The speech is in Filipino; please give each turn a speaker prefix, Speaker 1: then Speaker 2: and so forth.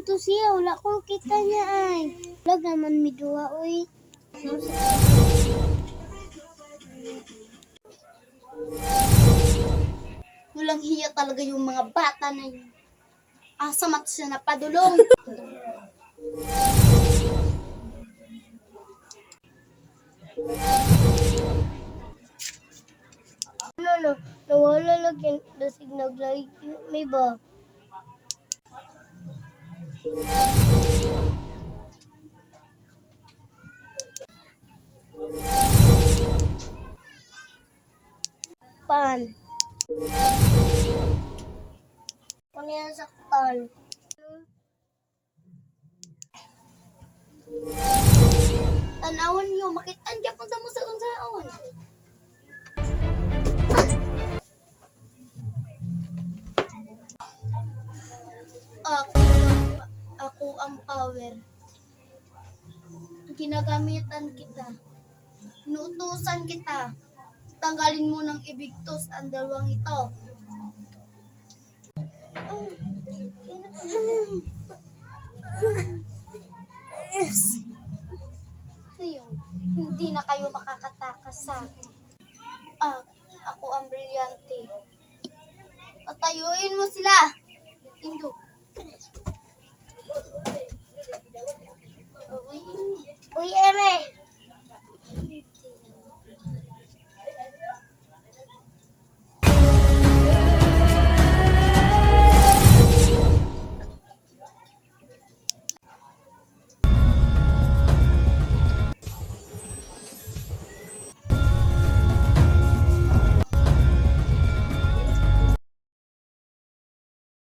Speaker 1: to siya. Wala ko kita niya ay. Lag naman midua, uy.
Speaker 2: Walang hiya talaga yung mga bata na yun. Asamat siya na padulong.
Speaker 1: Ano, nawala lagi. Dasig nag-like. May ba? Pan. Ano yan saktan?
Speaker 2: Tanawan niyo, makitaan niya punta mo sa unsaon. Ako ang power. Ginagamitan kita. Inuutusan kita. Tanggalin mo ng ibigtos ang dalawang ito. Ngayon, hindi na kayo makakatakas sa akin. Ako ang brilyante. Patayuin mo sila. Indo.
Speaker 1: Uy, Eme!